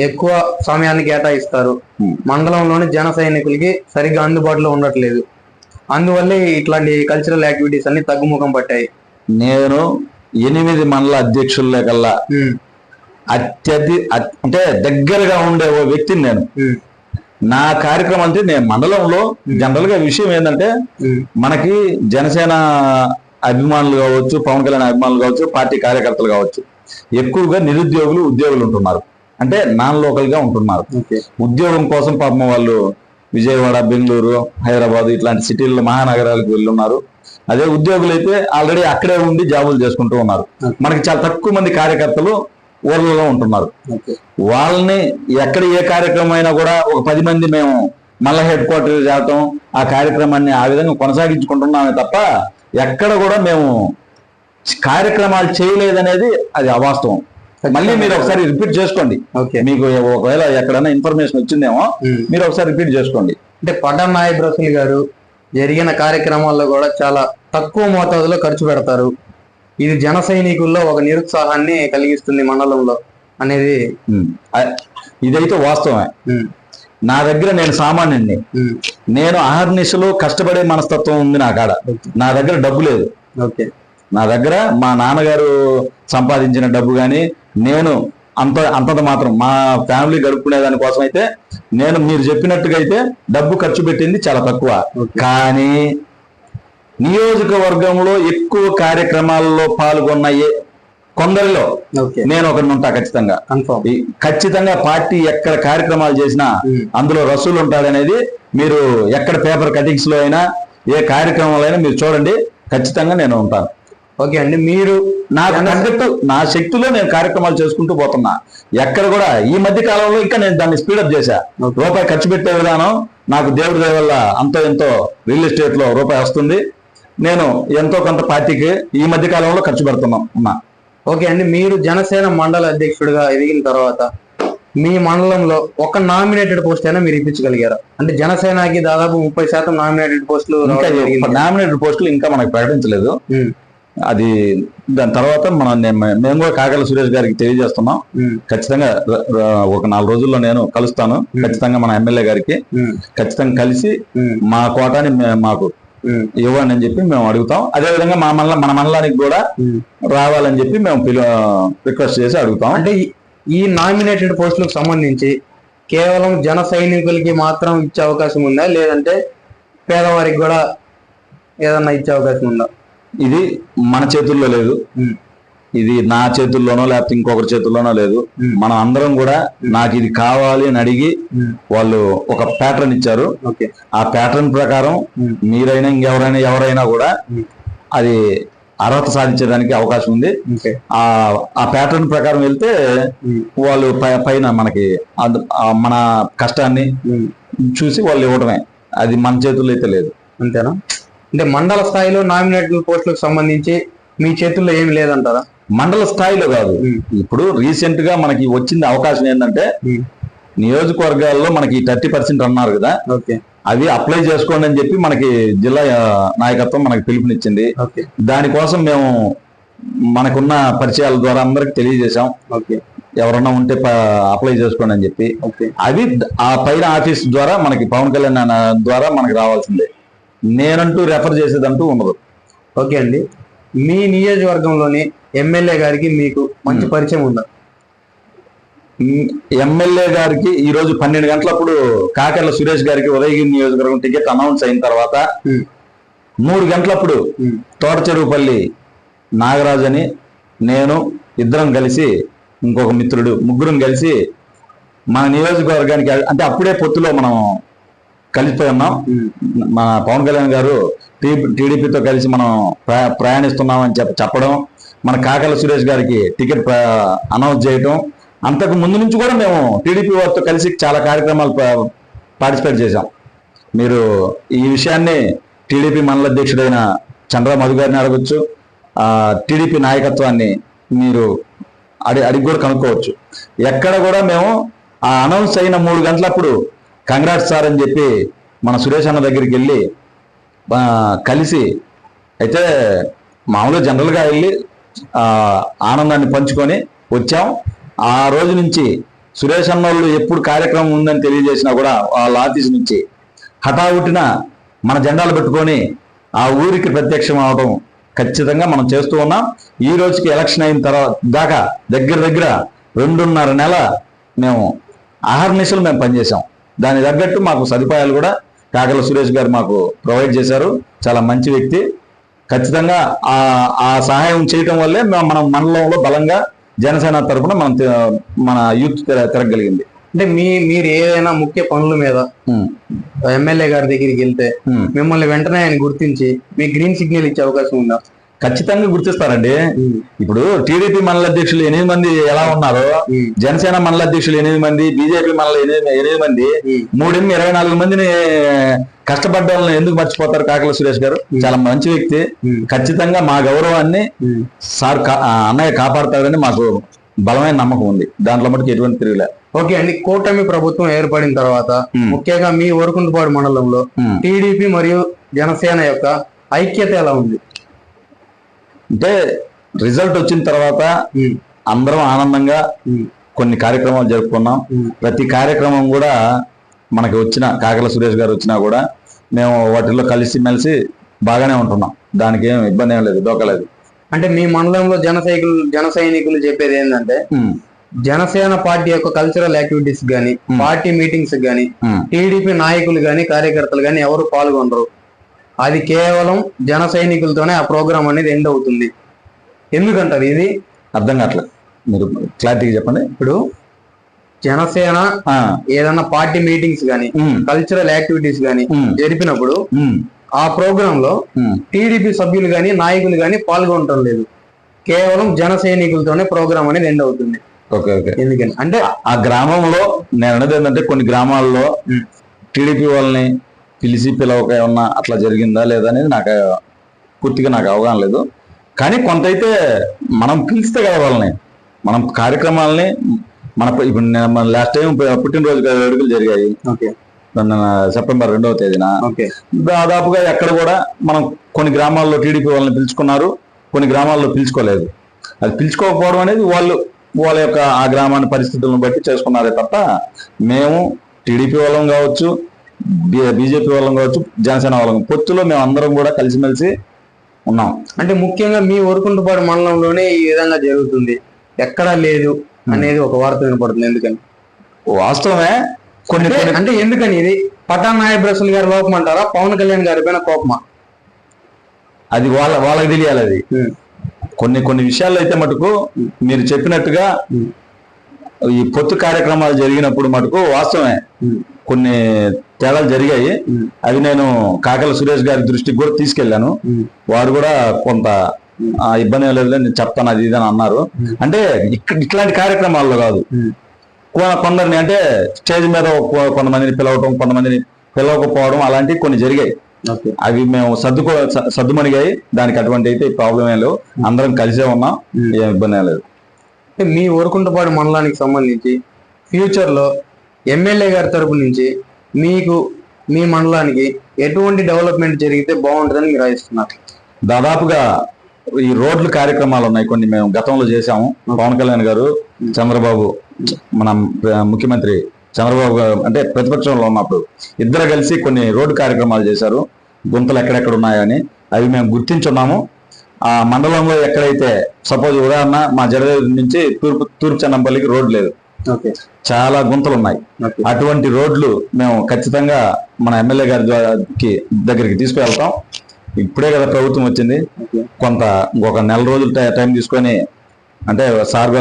ఎక్కువ సమయాన్ని కేటాయిస్తారు. మండలంలోని జన సైనికులకి సరిగ్గా అందుబాటులో ఉండట్లేదు. అందువల్లే ఇట్లాంటి కల్చరల్ యాక్టివిటీస్ అన్ని తగ్గుముఖం పట్టాయి. నేను 8 మండల అధ్యక్షుల కల్లా అంటే దగ్గరగా ఉండే ఓ వ్యక్తిని నేను. నా కార్యక్రమం అంటే నేను మండలంలో జనరల్ గా విషయం ఏంటంటే మనకి జనసేన అభిమానులు కావచ్చు, పవన్ కళ్యాణ్ అభిమానులు కావచ్చు, పార్టీ కార్యకర్తలు కావచ్చు, ఎక్కువగా నిరుద్యోగులు ఉద్యోగులు ఉంటున్నారు. అంటే నాన్ లోకల్ గా ఉంటున్నారు. ఉద్యోగం కోసం పాపం వాళ్ళు విజయవాడ, బెంగళూరు, హైదరాబాద్ ఇట్లాంటి సిటీల్లో మహానగరాలకు వెళ్ళున్నారు. అదే ఉద్యోగులు అయితే ఆల్రెడీ అక్కడే ఉండి జాబులు చేసుకుంటూ ఉన్నారు. మనకి చాలా తక్కువ మంది కార్యకర్తలు ఊర్లలో ఉంటున్నారు. వాళ్ళని ఎక్కడ ఏ కార్యక్రమం అయినా కూడా ఒక 10 మంది మేము మళ్ళా హెడ్ క్వార్టర్ చేరటం ఆ కార్యక్రమాన్ని ఆ విధంగా కొనసాగించుకుంటున్నామే తప్ప ఎక్కడ కూడా మేము కార్యక్రమాలు చేయలేదనేది అది అవాస్తవం. మళ్ళీ మీరు ఒకసారి రిపీట్ చేసుకోండి. మీకు ఒకవేళ ఎక్కడైనా ఇన్ఫర్మేషన్ వచ్చిందేమో మీరు ఒకసారి రిపీట్ చేసుకోండి. అంటే పఠాన్ నాయబ్ రసూల్ గారు జరిగిన కార్యక్రమాల్లో కూడా చాలా తక్కువ మోతాదులో ఖర్చు పెడతారు. ఇది జన సైనికుల్లో ఒక నిరుత్సాహాన్ని కలిగిస్తుంది మండలంలో అనేది ఇదైతే వాస్తవమే. నా దగ్గర నేను సామాన్యుడిని, నేను అహర్నిశలో కష్టపడే మనస్తత్వం ఉంది నా కాడ. నా దగ్గర డబ్బు లేదు. నా దగ్గర మా నాన్నగారు సంపాదించిన డబ్బు కానీ నేను అంతంత మాత్రం మా ఫ్యామిలీ గడుపుకునే దానికోసం అయితే నేను మీరు చెప్పినట్టుగా అయితే డబ్బు ఖర్చు పెట్టింది చాలా తక్కువ. కానీ నియోజకవర్గంలో ఎక్కువ కార్యక్రమాల్లో పాల్గొన్న కొందరిలో నేను ఒకరిని ఉంటా ఖచ్చితంగా. పార్టీ ఎక్కడ కార్యక్రమాలు చేసినా అందులో రసూలు ఉంటాడనేది మీరు ఎక్కడ పేపర్ కటింగ్స్ లో అయినా ఏ కార్యక్రమంలో అయినా మీరు చూడండి. ఖచ్చితంగా నేను ఉంటాను. ఓకే అండి, మీరు నాకు తగ్గట్టు నా శక్తిలో నేను కార్యక్రమాలు చేసుకుంటూ పోతున్నా. ఎక్కడ కూడా ఈ మధ్య కాలంలో ఇంకా నేను దాన్ని స్పీడప్ చేశా. రూపాయి ఖర్చు పెట్టే విధానం నాకు దేవుడి దయ వల్ల అంతో ఎంతో రియల్ ఎస్టేట్ లో రూపాయి వస్తుంది. నేను ఎంతో కొంత పార్టీకి ఈ మధ్య కాలంలో ఖర్చు పెడుతున్నా. ఓకే అండి, మీరు జనసేన మండల అధ్యక్షుడిగా ఎదిగిన తర్వాత మీ మండలంలో ఒక నామినేటెడ్ పోస్ట్ అయినా మీరు ఇప్పించగలిగారా? అంటే జనసేనకి దాదాపు 30% నామినేటెడ్ పోస్టులు నామినేటెడ్ పోస్టులు ఇంకా మనకు ప్రకటించలేదు. అది దాని తర్వాత మేము కూడా కాకర్ల సురేష్ గారికి తెలియజేస్తున్నాం. ఖచ్చితంగా ఒక 4 రోజుల్లో నేను కలుస్తాను. ఖచ్చితంగా మన ఎమ్మెల్యే గారికి ఖచ్చితంగా కలిసి మా కోటాని మాకు ఇవ్వండి అని చెప్పి మేము అడుగుతాం. అదే విధంగా మన మండలానికి కూడా రావాలని చెప్పి మేము రిక్వెస్ట్ చేసి అడుగుతాం. అంటే ఈ నామినేటెడ్ పోస్టులకు సంబంధించి కేవలం జన సైనికులకి మాత్రం ఇచ్చే అవకాశం ఉందా, లేదంటే పేదవారికి కూడా ఏదన్నా ఇచ్చే అవకాశం ఉందా? ఇది మన చేతుల్లో లేదు. ఇది నా చేతుల్లోనో లేకపోతే ఇంకొకరి చేతుల్లోనో లేదు. మనం అందరం కూడా నాకు ఇది కావాలి అని అడిగి వాళ్ళు ఒక ప్యాటర్న్ ఇచ్చారు. ఆ ప్యాటర్న్ ప్రకారం మీరైనా ఎవరైనా కూడా అది అర్హత సాధించడానికి అవకాశం ఉంది. ఆ ప్యాటర్న్ ప్రకారం వెళ్తే వాళ్ళు పైన మనకి మన కష్టాన్ని చూసి వాళ్ళు ఇవ్వడమే. అది మన చేతుల్లో అయితే లేదు. అంతేనా? అంటే మండల స్థాయిలో నామినేటెడ్ పోస్టులకు సంబంధించి మీ చేతుల్లో ఏమి లేదంటారా? మండల స్థాయిలో కాదు. ఇప్పుడు రీసెంట్ గా మనకి వచ్చింది అవకాశం ఏంటంటే నియోజకవర్గాల్లో మనకి 30% అన్నారు కదా, అవి అప్లై చేసుకోండి అని చెప్పి మనకి జిల్లా నాయకత్వం మనకి పిలుపునిచ్చింది. దానికోసం మేము మనకున్న పరిచయాల ద్వారా అందరికి తెలియజేశాం. ఎవరన్నా ఉంటే అప్లై చేసుకోండి అని చెప్పి. అవి ఆ పైన ఆఫీస్ ద్వారా మనకి పవన్ కళ్యాణ్ ద్వారా మనకి రావాల్సిందే. నేనంటూ రెఫర్ చేసేదంటూ ఉండదు. ఓకే అండి, మీ నియోజకవర్గంలోని ఎమ్మెల్యే గారికి మీకు మంచి పరిచయం ఉందా? ఎమ్మెల్యే గారికి ఈ రోజు 12 గంటలప్పుడు కాకర్ల సురేష్ గారికి ఉదయగిరి నియోజకవర్గం టికెట్ అనౌన్స్ అయిన తర్వాత 3 గంటలప్పుడు తోటచెరువుపల్లి నాగరాజు అని నేను ఇద్దరం కలిసి ఇంకొక మిత్రుడు ముగ్గురం కలిసి మన నియోజకవర్గానికి, అంటే అప్పుడే పొత్తులో మనం కలిసిపోయి ఉన్నాం. మన పవన్ కళ్యాణ్ గారు టీడీపీతో కలిసి మనం ప్రయాణిస్తున్నామని చెప్పడం, మన కాకర్ల సురేష్ గారికి టికెట్ అనౌన్స్ చేయటం, అంతకు ముందు నుంచి కూడా మేము టీడీపీ వారితో కలిసి చాలా కార్యక్రమాలు పార్టిసిపేట్ చేశాం. మీరు ఈ విషయాన్ని టీడీపీ మండల అధ్యక్షుడైన చంద్ర మధు గారిని అడగొచ్చు. టీడీపీ నాయకత్వాన్ని మీరు అడిగి కూడా కనుక్కోవచ్చు. ఎక్కడ కూడా మేము ఆ అనౌన్స్ అయిన 3 గంటలప్పుడు కంగ్రాట్స్ సార్ అని చెప్పి మన సురేష్ అన్న దగ్గరికి వెళ్ళి కలిసి, అయితే మామూలుగా జనరల్గా వెళ్ళి ఆనందాన్ని పంచుకొని వచ్చాం. ఆ రోజు నుంచి సురేష్ అన్న వాళ్ళు ఎప్పుడు కార్యక్రమం ఉందని తెలియజేసినా కూడా వాళ్ళ ఆఫీస్ నుంచి హఠావుటిన మన జెండాలు పెట్టుకొని ఆ ఊరికి ప్రత్యక్షం అవడం ఖచ్చితంగా మనం చేస్తూ ఉన్నాం. ఈ రోజుకి ఎలక్షన్ అయిన తర్వాత దాకా దగ్గర 2.5 నెల మేము అహర్నిశలు మేము పనిచేసాం. దాని తగ్గట్టు మాకు సదుపాయాలు కూడా కాకర్ల సురేష్ గారు మాకు ప్రొవైడ్ చేశారు. చాలా మంచి వ్యక్తి. ఖచ్చితంగా ఆ సహాయం చేయటం వల్లే మన మండలంలో బలంగా జనసేన తరఫున మన యూత్ తిరగలిగింది. అంటే మీరు ఏదైనా ముఖ్య పనుల మీద ఎమ్మెల్యే గారి దగ్గరికి వెళ్తే మిమ్మల్ని వెంటనే ఆయన గుర్తించి మీ గ్రీన్ సిగ్నల్ ఇచ్చే అవకాశం ఉందా? ఖచ్చితంగా గుర్తిస్తారండి. ఇప్పుడు టీడీపీ మండల అధ్యక్షులు 8 మంది ఎలా ఉన్నారో, జనసేన మండల అధ్యక్షులు 8 మంది, బీజేపీ మండల 8 మంది, 24 మందిని కష్టపడ్డ వాళ్ళని ఎందుకు మర్చిపోతారు? కాకర్ల సురేష్ గారు చాలా మంచి వ్యక్తి. ఖచ్చితంగా మా గౌరవాన్ని సార్ అన్నయ్య కాపాడతాడని మాకు బలమైన నమ్మకం ఉంది. దాంట్లో మటుకు ఎటువంటి తిరుగులే. ఓకే అండి, కూటమి ప్రభుత్వం ఏర్పడిన తర్వాత ముఖ్యంగా మీ వరకుంటపాడు మండలంలో టీడీపీ మరియు జనసేన యొక్క ఐక్యత ఎలా ఉంది? అంటే రిజల్ట్ వచ్చిన తర్వాత అందరం ఆనందంగా కొన్ని కార్యక్రమాలు జరుపుకున్నాం. ప్రతి కార్యక్రమం కూడా మనకి వచ్చిన కాకర్ల సురేష్ గారు వచ్చినా కూడా మేము వాటిల్లో కలిసిమెలిసి బాగానే ఉంటున్నాం. దానికి ఏం ఇబ్బంది ఏం లేదు, దోకలేదు. అంటే మీ మండలంలో జన సైనికులు చెప్పేది ఏంటంటే జనసేన పార్టీ యొక్క కల్చరల్ యాక్టివిటీస్ గానీ, పార్టీ మీటింగ్స్ గానీ, టీడీపీ నాయకులు గానీ, కార్యకర్తలు గానీ ఎవరు పాల్గొనరు. అది కేవలం జన సైనికులతోనే ఆ ప్రోగ్రామ్ అనేది ఎండ్ అవుతుంది. ఎందుకంటారు? ఇది అర్థం కావట్లేదు, మీరు క్లారిటీగా చెప్పండి. ఇప్పుడు జనసేన ఏదన్నా పార్టీ మీటింగ్స్ గానీ, కల్చరల్ యాక్టివిటీస్ గానీ జరిపినప్పుడు ఆ ప్రోగ్రామ్ లో ఉమ్, టీడీపీ సభ్యులు గాని నాయకులు గాని పాల్గొనటం లేదు. కేవలం జన సైనికులతోనే ప్రోగ్రామ్ అనేది ఎండ్ అవుతుంది. Okay okay. ఎందుకని అంటే ఆ గ్రామంలో నేను అనేది ఏంటంటే కొన్ని గ్రామాల్లో టీడీపీ వాళ్ళని పిలవక ఏమన్నా అట్లా జరిగిందా లేదా అనేది నాకు పూర్తిగా నాకు అవగాహన లేదు. కానీ కొంత అయితే మనం పిలిస్తే కదా వాళ్ళని, మనం కార్యక్రమాలని ఇప్పుడు మన లాస్ట్ టైం పుట్టినరోజు వేడుకలు జరిగాయి ఓకే సెప్టెంబర్ 2వ తేదీన. ఓకే దాదాపుగా ఎక్కడ కూడా మనం కొన్ని గ్రామాల్లో టీడీపీ వాళ్ళని పిలుచుకున్నారు, కొన్ని గ్రామాల్లో పిలుచుకోలేదు. అది పిలుచుకోకపోవడం అనేది వాళ్ళ యొక్క ఆ గ్రామాన్ని పరిస్థితులను బట్టి చేసుకున్నారే తప్ప మేము టీడీపీ వాళ్ళం కావచ్చు, బీజేపీ వాళ్ళం కావచ్చు, జనసేన వాళ్ళం పొత్తులో మేము అందరం కూడా కలిసిమెలిసి ఉన్నాం. అంటే ముఖ్యంగా మీ వరకుంటపాడు మండలంలోనే ఈ విధంగా జరుగుతుంది, ఎక్కడా లేదు అనేది ఒక వార్త వినపడుతుంది. ఎందుకని? వాస్తవమే. కొన్ని అంటే ఎందుకని ఇది పటాన్ నాయబ్ రసూల్ గారి లోపం అంటారా, పవన్ కళ్యాణ్ గారి పైన కోపమా? అది వాళ్ళకి తెలియాలి. అది కొన్ని విషయాల్లో అయితే మటుకు మీరు చెప్పినట్టుగా ఈ పొత్తు కార్యక్రమాలు జరిగినప్పుడు మటుకు వాస్తవమే కొన్ని తేడాలు జరిగాయి. అవి నేను కాకల సురేష్ గారి దృష్టికి కూడా తీసుకెళ్లాను. వారు కూడా కొంత ఇబ్బంది లేదు, నేను చెప్తాను అది ఇది అని అన్నారు. అంటే ఇట్లాంటి కార్యక్రమాల్లో కాదు, కొందరిని అంటే స్టేజ్ మీద కొంతమందిని పిలవటం, కొంతమందిని పిలవకపోవడం అలాంటివి కొన్ని జరిగాయి. అవి మేము సర్దుమణిగాయి. దానికి అటువంటి అయితే ప్రాబ్లం ఏం లేవు, అందరం కలిసే ఉన్నాం, ఏం ఇబ్బంది ఏం లేదు. మీ వరకుంటపాడు మండలానికి సంబంధించి ఫ్యూచర్ లో ఎమ్మెల్యే గారి తరపు నుంచి మీకు మీ మండలానికి ఎటువంటి డెవలప్మెంట్ జరిగితే బాగుంటుందని మీరు ఆశిస్తున్నారు? దాదాపుగా ఈ రోడ్లు కార్యక్రమాలు ఉన్నాయి, కొన్ని మేము గతంలో చేశాము. పవన్ కళ్యాణ్ గారు, చంద్రబాబు, మన ముఖ్యమంత్రి చంద్రబాబు గారు అంటే ప్రతిపక్షంలో ఉన్నప్పుడు ఇద్దరు కలిసి కొన్ని రోడ్డు కార్యక్రమాలు చేశారు. గుంతలు ఎక్కడెక్కడ ఉన్నాయని అవి మేము గుర్తించున్నాము. ఆ మండలంలో ఎక్కడైతే సపోజ్ ఉదాహరణ మా జడదేవి నుంచి తూర్పు చెన్నంపల్లికి రోడ్ లేదు, చాలా గుంతలు ఉన్నాయి. అటువంటి రోడ్లు మేము ఖచ్చితంగా మన ఎమ్మెల్యే గారి దగ్గరికి తీసుకువెళ్తాం. ఇప్పుడే కదా ప్రభుత్వం వచ్చింది, కొంత ఇంకొక నెల రోజులు టైం తీసుకొని, అంటే సార్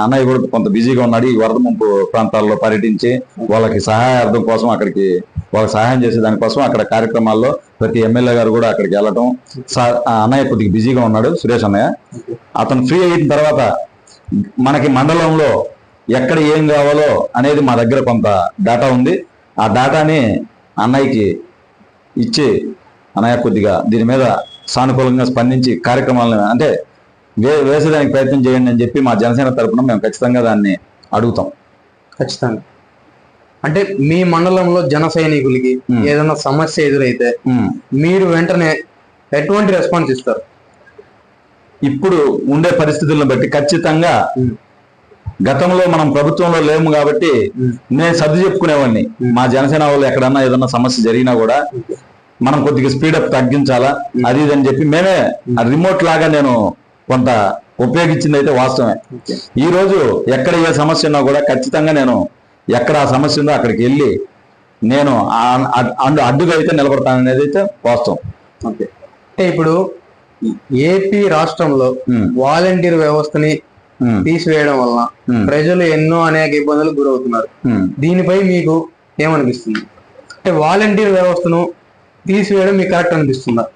అన్నయ్య కూడా కొంత బిజీగా ఉన్నాడు. ఈ వరద ముంపు ప్రాంతాల్లో పర్యటించి వాళ్ళకి సహాయార్థం కోసం అక్కడికి వాళ్ళకి సహాయం చేసే దానికోసం అక్కడ కార్యక్రమాల్లో ప్రతి ఎమ్మెల్యే గారు కూడా అక్కడికి వెళ్ళటం. అన్నయ్య కొద్దిగా బిజీగా ఉన్నాడు, సురేష్ అన్నయ్య. అతను ఫ్రీ అయిన తర్వాత మనకి మండలంలో ఎక్కడ ఏం కావాలో అనేది మా దగ్గర కొంత డేటా ఉంది. ఆ డేటాని అన్నయ్యకి ఇచ్చి అన్నయ్య కొద్దిగా దీని మీద సానుకూలంగా స్పందించి కార్యక్రమాలను అంటే వేసేదానికి ప్రయత్నం చేయండి అని చెప్పి మా జనసేన తరపున మేము ఖచ్చితంగా దాన్ని అడుగుతాం. ఖచ్చితంగా. అంటే మీ మండలంలో జన సైనికులకి ఏదైనా సమస్య ఎదురైతే మీరు వెంటనే ఎటువంటి రెస్పాన్స్ ఇస్తారు? ఇప్పుడు ఉండే పరిస్థితులను బట్టి ఖచ్చితంగా, గతంలో మనం ప్రభుత్వంలో లేము కాబట్టి నేను సర్ది చెప్పుకునేవాడిని. మా జనసేన వాళ్ళు ఎక్కడన్నా ఏదన్నా సమస్య జరిగినా కూడా మనం కొద్దిగా స్పీడప్ తగ్గించాలా అది ఇది అని చెప్పి మేమే రిమోట్ లాగా నేను కొంత ఉపయోగించింది అయితే వాస్తవమే. ఈ రోజు ఎక్కడ ఏ సమస్య ఉన్నా కూడా ఖచ్చితంగా నేను ఎక్కడ ఆ సమస్య ఉందో అక్కడికి వెళ్ళి నేను అడ్డుగా అయితే నిలబడతాననేది అయితే వాస్తవం. అంటే ఇప్పుడు ఏపీ రాష్ట్రంలో వాలంటీర్ వ్యవస్థని తీసివేయడం వలన ప్రజలు ఎన్నో అనేక ఇబ్బందులకు గురవుతున్నారు. దీనిపై మీకు ఏమనిపిస్తుంది? అంటే వాలంటీర్ వ్యవస్థను తీసివేయడం మీకు కరెక్ట్ అనిపిస్తుందా?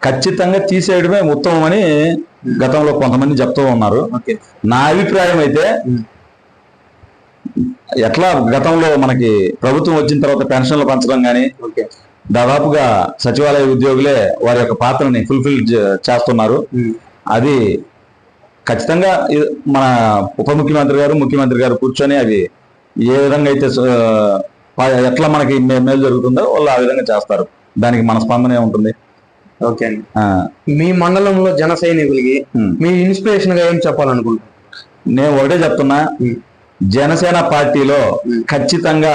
ఖచ్చితంగా తీసేయడమే ఉత్తమం అని గతంలో కొంతమంది చెప్తూ ఉన్నారు. నా అభిప్రాయం అయితే ఎట్లా గతంలో మనకి ప్రభుత్వం వచ్చిన తర్వాత పెన్షన్లు పంచడం కానీ దాదాపుగా సచివాలయ ఉద్యోగులే వారి యొక్క పాత్రని ఫుల్ఫిల్ చేస్తున్నారు. అది ఖచ్చితంగా మన ఉప ముఖ్యమంత్రి గారు, ముఖ్యమంత్రి గారు కూర్చొని అవి ఏ విధంగా అయితే ఎట్లా మనకి మేలు జరుగుతుందో వాళ్ళు ఆ విధంగా చేస్తారు. దానికి మన స్పందన ఉంటుంది. ఓకే అండి. మీ మండలంలో జన సైనికులకి మీ ఇన్స్పిరేషన్ గా ఏం చెప్పాలనుకుంటున్నారు? నేను ఒకటే చెప్తున్నా, జనసేన పార్టీలో ఖచ్చితంగా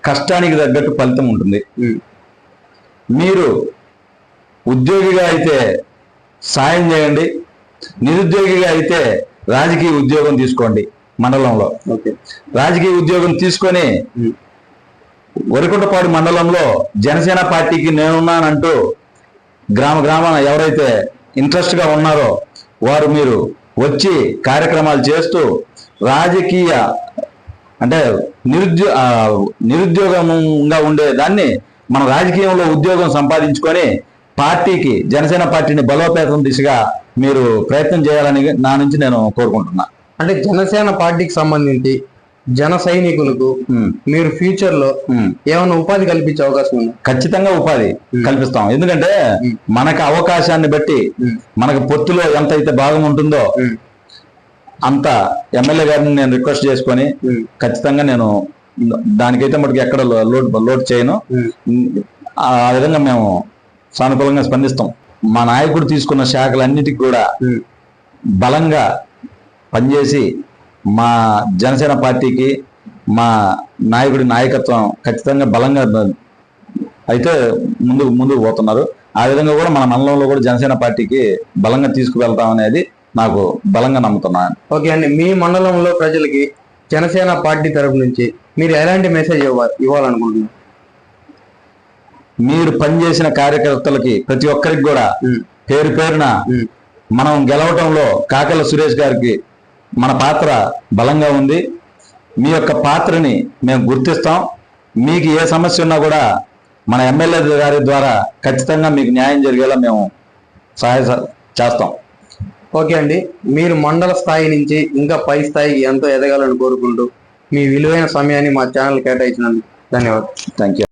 కష్టానికి తగ్గట్టు ఫలితం ఉంటుంది. మీరు ఉద్యోగిగా అయితే సాయం చేయండి, నిరుద్యోగిగా అయితే రాజకీయ ఉద్యోగం తీసుకోండి. మండలంలో రాజకీయ ఉద్యోగం తీసుకొని వరికుంటపాడు మండలంలో జనసేన పార్టీకి నేనున్నానంటూ గ్రామాన ఎవరైతే ఇంట్రెస్ట్ గా ఉన్నారో వారు మీరు వచ్చి కార్యక్రమాలు చేస్తూ రాజకీయ అంటే నిరుద్యోగంగా ఉండే దాన్ని మన రాజకీయంలో ఉద్యోగం సంపాదించుకొని పార్టీకి, జనసేన పార్టీని బలోపేతం దిశగా మీరు ప్రయత్నం చేయాలని నా నుంచి నేను కోరుకుంటున్నా. అంటే జనసేన పార్టీకి సంబంధించి జన సైనికులకు మీరు ఫ్యూచర్ లో ఏమైనా ఉపాధి కల్పించే అవకాశం ఉంది? ఖచ్చితంగా ఉపాధి కల్పిస్తాం. ఎందుకంటే మనకు అవకాశాన్ని బట్టి, మనకు పొత్తులో ఎంత అయితే భాగం ఉంటుందో అంత ఎమ్మెల్యే గారిని నేను రిక్వెస్ట్ చేసుకొని ఖచ్చితంగా నేను దానికైతే మటుకు ఎక్కడ లోడ్ చేయను. ఆ విధంగా మేము సానుకూలంగా స్పందిస్తాం. మా నాయకుడు తీసుకున్న శాఖలన్నిటికీ కూడా బలంగా పనిచేసి మా జనసేన పార్టీకి, మా నాయకుడి నాయకత్వం ఖచ్చితంగా బలంగా అయితే ముందుకు పోతున్నారు. ఆ విధంగా కూడా మన మండలంలో కూడా జనసేన పార్టీకి బలంగా తీసుకువెళ్తాం అనేది నాకు బలంగా నమ్ముతున్నాను. ఓకే అండి, మీ మండలంలో ప్రజలకి జనసేన పార్టీ తరపు నుంచి మీరు ఎలాంటి మెసేజ్ ఇవ్వాలనుకుంటున్నారు? మీరు పనిచేసిన కార్యకర్తలకి ప్రతి ఒక్కరికి కూడా పేరు పేరున మనం గెలవటంలో కాకల సురేష్ గారికి మన పాత్ర బలంగా ఉంది. మీ యొక్క పాత్రని మేము గుర్తిస్తాం. మీకు ఏ సమస్య ఉన్నా కూడా మన ఎమ్మెల్యే గారి ద్వారా ఖచ్చితంగా మీకు న్యాయం జరిగేలా మేము సహాయ చేస్తాం. ఓకే అండి, మీరు మండల స్థాయి నుంచి ఇంకా పై స్థాయికి ఎంతో ఎదగాలని కోరుకుంటూ మీ విలువైన సమయాన్ని మా ఛానల్ కేటాయించినందుకు ధన్యవాదాలు. Thank you.